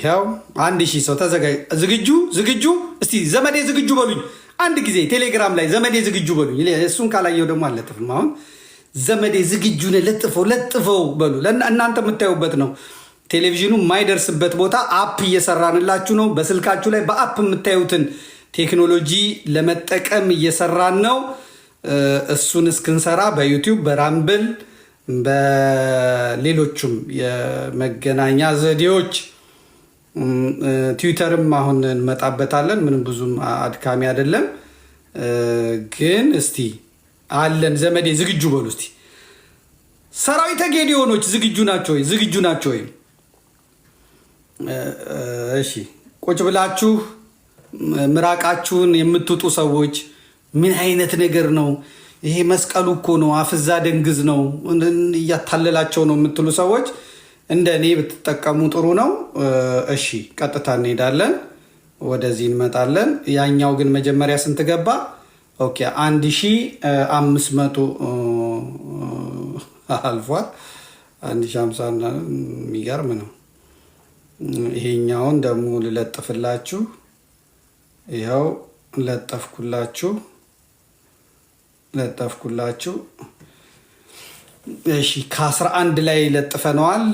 ያው 1000 ሰው ተዘጋጅ። ዝግጁ እስቲ ዘመዴ ዝግጁ በሉኝ። አንድ ጊዜ ቴሌግራም ላይ ዘመዴ ዝግጁ በሉኝ። እሱን ካላየው ደግሞ አለጥፍም። አሁን ዘመዴ ዝግጁ ነህ ለጥፈው በሉ። እናንተ የምታዩበት ነው። ቴሌቪዥኑ የማይደርስበት ቦታ አፕ እየሰራንላችሁ ነው። በስልካችሁ ላይ በአፕ የምታዩትን ቴክኖሎጂ ለመጠቀም እየሰራን ነው። እሱን እስክንሰራ በዩቲዩብ በራምብል በሌሎችም የመገናኛ ዘዴዎች ትዊተርም አሁን እንመጣበታለን። ምንም ብዙም አድካሚ አይደለም። ግን እስቲ አለን ዘመዴ ዝግጁ በሉ እስቲ። ሰራዊተ ጌዲዮኖች ዝግጁ ናቸው ወይ? ዝግጁ ናቸው ወይ? እሺ ቁጭ ብላችሁ ምራቃችሁን የምትውጡ ሰዎች ምን አይነት ነገር ነው ይሄ? መስቀሉ እኮ ነው፣ አፍዛ ደንግዝ ነው፣ እያታለላቸው ነው የምትሉ ሰዎች እንደ እኔ ብትጠቀሙ ጥሩ ነው። እሺ ቀጥታ እንሄዳለን፣ ወደዚህ እንመጣለን። ያኛው ግን መጀመሪያ ስንት ገባ? ኦኬ 1500 አልፏል። 1050 የሚገርም ነው። ይሄኛውን ደግሞ ልለጥፍላችሁ። ይኸው ለጠፍኩላችሁ። እሺ ከ11 ላይ ለጥፈነዋል።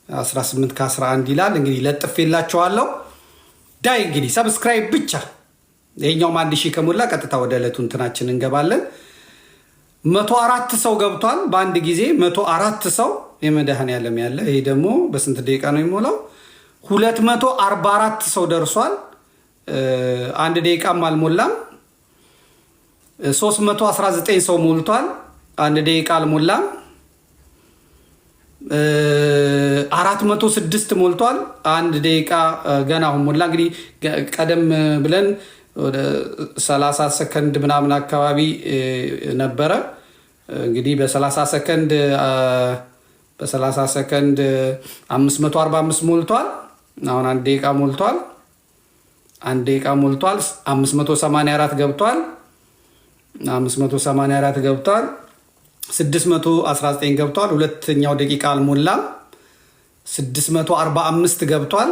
18 ከ11 ይላል። እንግዲህ ለጥፌላችኋለሁ። ዳይ እንግዲህ ሰብስክራይብ ብቻ። ይሄኛውም 1000 ከሞላ ቀጥታ ወደ ዕለቱ እንትናችን እንገባለን። 104 ሰው ገብቷል በአንድ ጊዜ 104 ሰው የመድኃኔዓለም ያለ። ይሄ ደግሞ በስንት ደቂቃ ነው የሚሞላው? 244 ሰው ደርሷል። አንድ ደቂቃም አልሞላም። 319 ሰው ሞልቷል። አንድ ደቂቃ አልሞላም። 406 ሞልቷል። አንድ ደቂቃ ገና አሁን ሞላ። እንግዲህ ቀደም ብለን ወደ 30 ሰከንድ ምናምን አካባቢ ነበረ። እንግዲህ በ30 ሰከንድ 545 ሞልቷል። አሁን አንድ ደቂቃ ሞልቷል። 584 ገብቷል። 619 ገብቷል። ሁለተኛው ደቂቃ አልሞላም። 645 ገብቷል።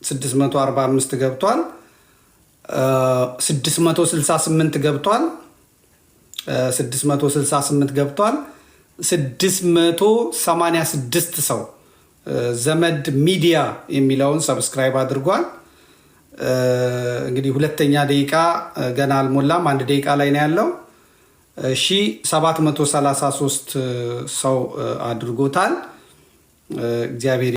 668 ገብቷል። 668 ገብቷል። 686 ሰው ዘመድ ሚዲያ የሚለውን ሰብስክራይብ አድርጓል። እንግዲህ ሁለተኛ ደቂቃ ገና አልሞላም። አንድ ደቂቃ ላይ ነው ያለው። 733 ሰው አድርጎታል። እግዚአብሔር